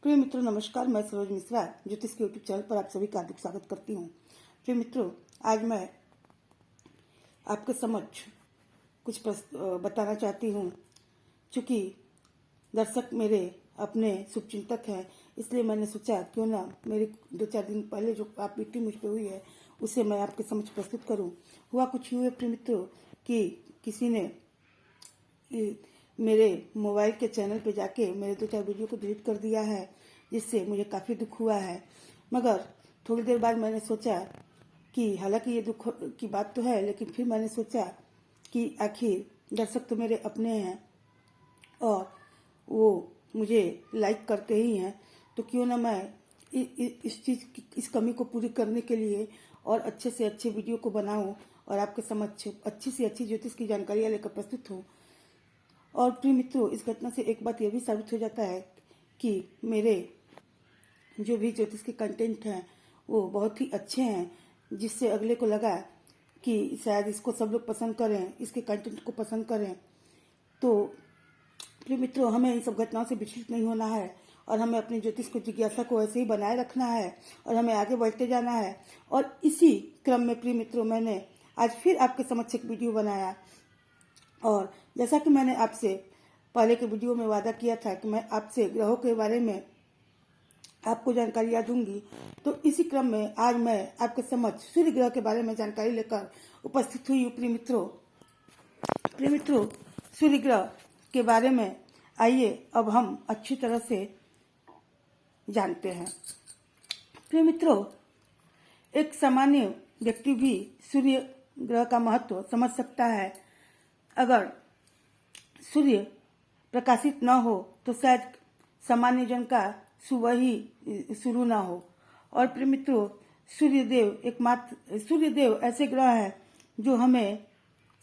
प्रिय मित्रों नमस्कार। मैं सरोज मिश्रा ज्योतिष के यूट्यूब चैनल पर आप सभी का हार्दिक स्वागत करती हूँ। प्रिय मित्रों, आज मैं आपके समक्ष कुछ बताना चाहती हूँ। चूँकि दर्शक मेरे अपने शुभचिंतक हैं, इसलिए मैंने सोचा क्यों ना मेरी 2-4 दिन पहले जो आप बीती मुझ पर हुई है उसे मैं आपके समक्ष प्रस्तुत करूँ। हुआ कुछ यूँ है प्रिय मित्रों कि किसी ने मेरे मोबाइल के चैनल पे जाके मेरे 2-4 वीडियो को डिलीट कर दिया है, जिससे मुझे काफ़ी दुख हुआ है। मगर थोड़ी देर बाद मैंने सोचा कि हालांकि ये दुख की बात तो है, लेकिन फिर मैंने सोचा कि आखिर दर्शक तो मेरे अपने हैं और वो मुझे लाइक करते ही हैं, तो क्यों ना मैं इस कमी को पूरी करने के लिए और अच्छे से अच्छे वीडियो को बनाऊं और आपके समक्ष अच्छी से अच्छी ज्योतिष की जानकारियाँ लेकर प्रस्तुत हूँ। और प्रिय मित्रों, इस घटना से एक बात यह भी साबित हो जाता है कि मेरे जो भी ज्योतिष के कंटेंट हैं वो बहुत ही अच्छे हैं, जिससे अगले को लगा कि शायद इसको सब लोग पसंद करें, इसके कंटेंट को पसंद करें। तो प्रिय मित्रों, हमें इन सब घटनाओं से विचलित नहीं होना है और हमें अपनी ज्योतिष को जिज्ञासा को ऐसे ही बनाए रखना है और हमें आगे बढ़ते जाना है। और इसी क्रम में प्रिय मित्रों, मैंने आज फिर आपके समक्ष एक वीडियो बनाया और जैसा कि मैंने आपसे पहले के वीडियो में वादा किया था कि मैं आपसे ग्रहों के बारे में आपको जानकारियाँ दूंगी, तो इसी क्रम में आज मैं आपके समक्ष सूर्य ग्रह के बारे में जानकारी लेकर उपस्थित हुई हूँ। प्रिय मित्रों, सूर्य ग्रह के बारे में आइए अब हम अच्छी तरह से जानते हैं। प्रिय मित्रों, एक सामान्य व्यक्ति भी सूर्य ग्रह का महत्व समझ सकता है। अगर सूर्य प्रकाशित न हो तो शायद सामान्य जन का सुबह ही शुरू न हो। और प्रिय मित्रों, सूर्यदेव ऐसे ग्रह हैं जो हमें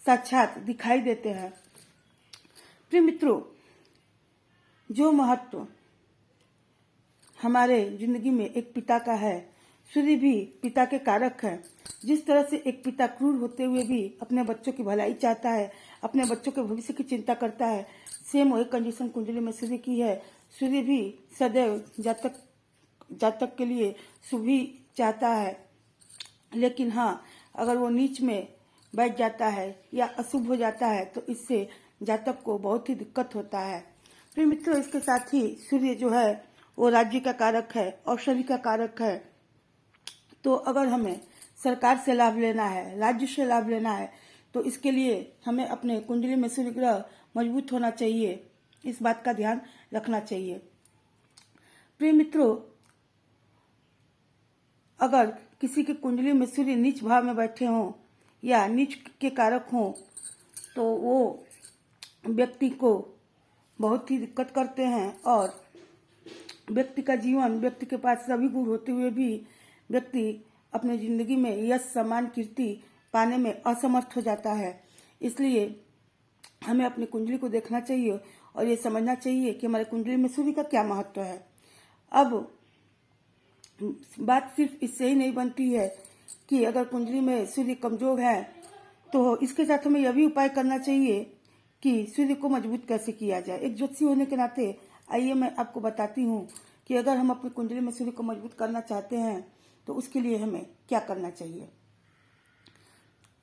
साक्षात दिखाई देते हैं। प्रिय मित्रों, जो महत्व हमारे जिंदगी में एक पिता का है, सूर्य भी पिता के कारक है। जिस तरह से एक पिता क्रूर होते हुए भी अपने बच्चों की भलाई चाहता है, अपने बच्चों के भविष्य की चिंता करता है, सेम वही कंडीशन कुंडली में सूर्य की है। सूर्य भी सदैव जातक के लिए शुभ ही चाहता है, लेकिन हाँ, अगर वो नीच में बैठ जाता है या अशुभ हो जाता है तो इससे जातक को बहुत ही दिक्कत होता है। फिर मित्रों, इसके साथ ही सूर्य जो है वो राज्य का कारक है, औषधि का कारक है। तो अगर हमें सरकार से लाभ लेना है, राज्य से लाभ लेना है, तो इसके लिए हमें अपने कुंडली में सूर्य ग्रह मजबूत होना चाहिए। इस बात का ध्यान रखना चाहिए। प्रिय मित्रों, अगर किसी की कुंडली में सूर्य नीच भाव में बैठे हों या नीच के कारक हों तो वो व्यक्ति को बहुत ही दिक्कत करते हैं और व्यक्ति का जीवन, व्यक्ति के पास सभी गुण होते हुए भी व्यक्ति अपने जिंदगी में यश, सम्मान, कीर्ति पाने में असमर्थ हो जाता है। इसलिए हमें अपनी कुंडली को देखना चाहिए और ये समझना चाहिए कि हमारे कुंडली में सूर्य का क्या महत्व है। अब बात सिर्फ इससे ही नहीं बनती है कि अगर कुंडली में सूर्य कमजोर है तो इसके साथ हमें यह भी उपाय करना चाहिए कि सूर्य को मजबूत कैसे किया जाए। एक ज्योतिषी होने के नाते आइए मैं आपको बताती हूँ कि अगर हम अपनी कुंडली में सूर्य को मजबूत करना चाहते हैं तो उसके लिए हमें क्या करना चाहिए।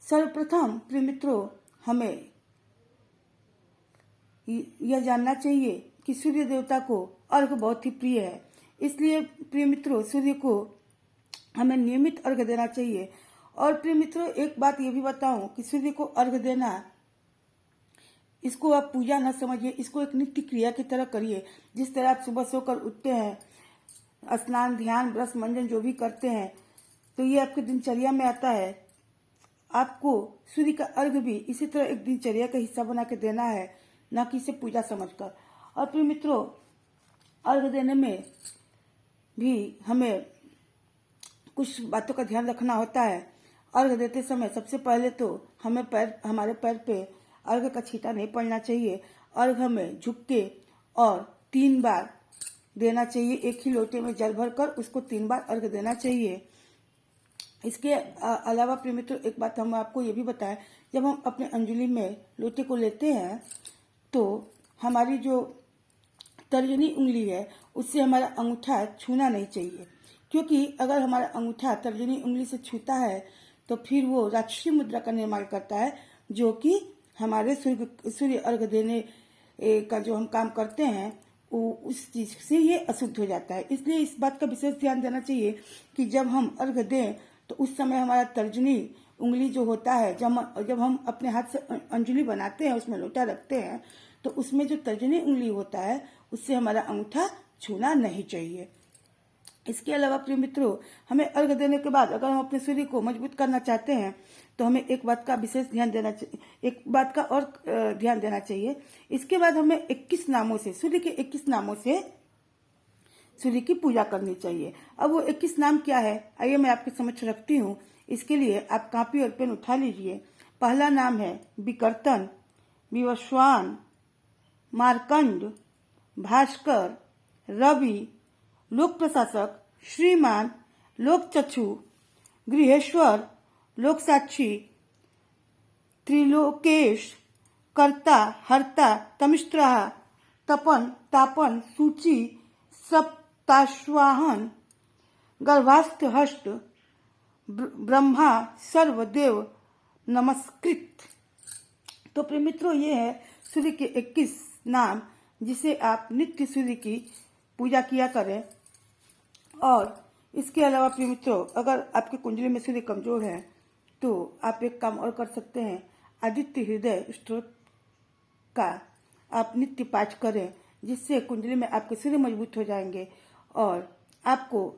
सर्वप्रथम प्रिय मित्रों, हमें यह जानना चाहिए कि सूर्य देवता को अर्घ बहुत ही प्रिय है। इसलिए प्रिय मित्रों, सूर्य को हमें नियमित अर्घ देना चाहिए। और प्रिय मित्रों, एक बात ये भी बताऊं कि सूर्य को अर्घ देना, इसको आप पूजा न समझिए, इसको एक नित्य क्रिया की तरह करिए। जिस तरह आप सुबह सोकर उठते हैं, स्नान, ध्यान, ब्रश, मंजन जो भी करते हैं, तो ये आपके दिनचर्या में आता है। आपको सूर्य का अर्घ भी इसी तरह एक दिनचर्या का हिस्सा बना के देना है, न कि इसे पूजा समझकर। और प्रिय मित्रों, अर्घ देने में भी हमें कुछ बातों का ध्यान रखना होता है। अर्घ देते समय सबसे पहले तो हमें हमारे पैर पे अर्घ का छींटा नहीं पड़ना चाहिए। अर्घ हमें झुक के और 3 बार देना चाहिए। एक ही लोटे में जल भरकर उसको 3 बार अर्घ देना चाहिए। इसके अलावा प्रिय मित्रों, एक बात हम आपको ये भी बताएं, जब हम अपने अंजलि में लोटे को लेते हैं तो हमारी जो तर्जनी उंगली है उससे हमारा अंगूठा छूना नहीं चाहिए, क्योंकि अगर हमारा अंगूठा तर्जनी उंगली से छूता है तो फिर वो राक्षसी मुद्रा का निर्माण करता है, जो कि हमारे सूर्य अर्घ देने का जो हम काम करते हैं उस चीज से ये अशुद्ध हो जाता है। इसलिए इस बात का विशेष ध्यान देना चाहिए कि जब हम अर्घ दें तो उस समय हमारा तर्जनी उंगली जो होता है, जब हम अपने हाथ से अंजलि बनाते हैं, उसमें लोटा रखते हैं, तो उसमें जो तर्जनी उंगली होता है उससे हमारा अंगूठा छूना नहीं चाहिए। इसके अलावा प्रिय मित्रों, हमें अर्घ देने के बाद अगर हम अपने सूर्य को मजबूत करना चाहते हैं तो हमें एक बात का विशेष ध्यान देना चाहिए, एक बात का और ध्यान देना चाहिए। इसके बाद हमें 21 नामों से, सूर्य के 21 नामों से सूर्य की पूजा करनी चाहिए। अब वो 21 नाम क्या है, आइए मैं आपके समक्ष रखती हूँ। इसके लिए आप कापी और पेन उठा लीजिए। पहला नाम है विकर्तन, विवस्वान, मार्कंड, भास्कर, रवि, लोक प्रशासक, श्रीमान, लोक चक्षु, गृहेश्वर, लोक साक्षी, त्रिलोकेश, कर्ता, हर्ता, तमिश्रा, तपन, तापन, सूची, सप्ताश्वाहन, गर्भास्थ हस्त, ब्रह्मा, सर्वदेव नमस्कृत। तो प्रिय मित्रों, ये है सूर्य के 21 नाम, जिसे आप नित्य सूर्य की पूजा किया करें। और इसके अलावा प्रिय मित्रों, अगर आपकी कुंडली में सूर्य कमजोर है तो आप एक काम और कर सकते हैं, आदित्य हृदय स्तोत्र का आप नित्य पाठ करें, जिससे कुंडली में आपके सूर्य मजबूत हो जाएंगे। और आपको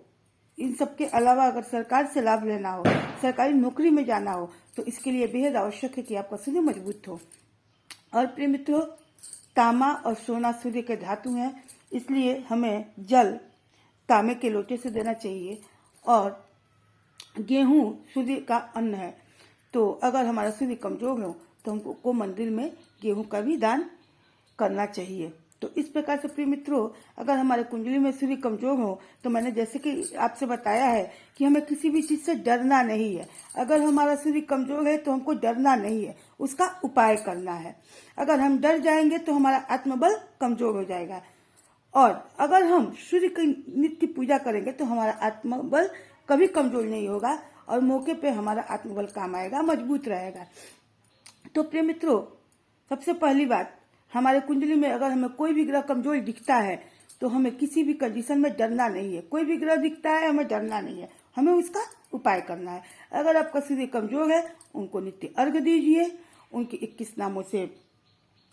इन सब के अलावा अगर सरकार से लाभ लेना हो, सरकारी नौकरी में जाना हो, तो इसके लिए बेहद आवश्यक है कि आपका सूर्य मजबूत हो। और प्रिय मित्रों, तांबा और सोना सूर्य के धातु हैं, इसलिए हमें जल तांबे के लोटे से देना चाहिए। और गेहूं सूर्य का अन्न है, तो अगर हमारा सूर्य कमजोर हो तो हमको मंदिर में गेहूं का भी दान करना चाहिए। तो इस प्रकार से प्रिय मित्रों, अगर हमारे कुंडली में सूर्य कमजोर हो तो मैंने जैसे कि आपसे बताया है कि हमें किसी भी चीज से डरना नहीं है। अगर हमारा सूर्य कमजोर है तो हमको डरना नहीं है, उसका उपाय करना है। अगर हम डर जाएंगे तो हमारा आत्मबल कमजोर हो जाएगा। और अगर हम सूर्य की नित्य पूजा करेंगे तो हमारा आत्मबल कभी कमजोर नहीं होगा और मौके पे हमारा आत्मबल काम आएगा, मजबूत रहेगा। तो प्रिय मित्रों, सबसे पहली बात, हमारे कुंडली में अगर हमें कोई भी ग्रह कमजोर दिखता है तो हमें किसी भी कंडीशन में डरना नहीं है। कोई भी ग्रह दिखता है, हमें डरना नहीं है, हमें उसका उपाय करना है। अगर आपका सूर्य कमजोर है, उनको नित्य अर्घ दीजिए, उनके 21 नामों से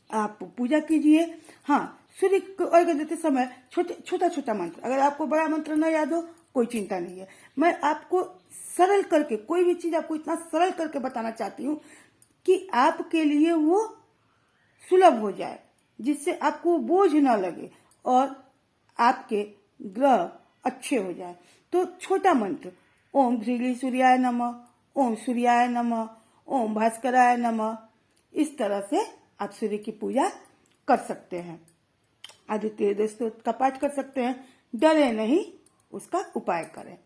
आप पूजा कीजिए। हाँ, सूर्य को अर्घ देते समय छोटा छोटा मंत्र, अगर आपको बड़ा मंत्र न याद हो कोई चिंता नहीं है। मैं आपको सरल करके, कोई भी चीज आपको इतना सरल करके बताना चाहती हूँ कि आपके लिए वो सुलभ हो जाए, जिससे आपको बोझ न लगे और आपके ग्रह अच्छे हो जाए। तो छोटा मंत्र, ओम ह्रीली सूर्याय नमः, ओम सूर्याय नमः, ओम भास्कराय नमः, इस तरह से आप सूर्य की पूजा कर सकते हैं। आदित्य हृदय स्तोत्र का पाठ कर सकते हैं। डरे नहीं, उसका उपाय करें।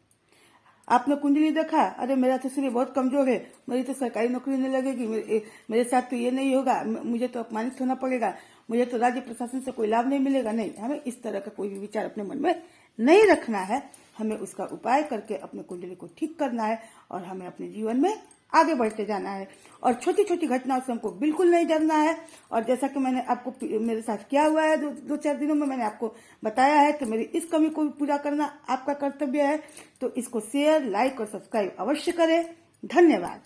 आपने कुंडली देखा, अरे मेरा तो सूर्य बहुत कमजोर है, मेरी तो सरकारी नौकरी नहीं लगेगी, मेरे साथ तो ये नहीं होगा, मुझे तो अपमानित होना पड़ेगा, मुझे तो राज्य प्रशासन से कोई लाभ नहीं मिलेगा। नहीं, हमें इस तरह का कोई भी विचार अपने मन में नहीं रखना है। हमें उसका उपाय करके अपने कुंडली को ठीक करना है और हमें अपने जीवन में आगे बढ़ते जाना है। और छोटी छोटी घटनाओं से हमको बिल्कुल नहीं डरना है। और जैसा कि मैंने आपको, मेरे साथ क्या हुआ है दो चार दिनों में मैंने आपको बताया है, तो मेरी इस कमी को भी पूरा करना आपका कर्तव्य है। तो इसको शेयर, लाइक और सब्सक्राइब अवश्य करें। धन्यवाद।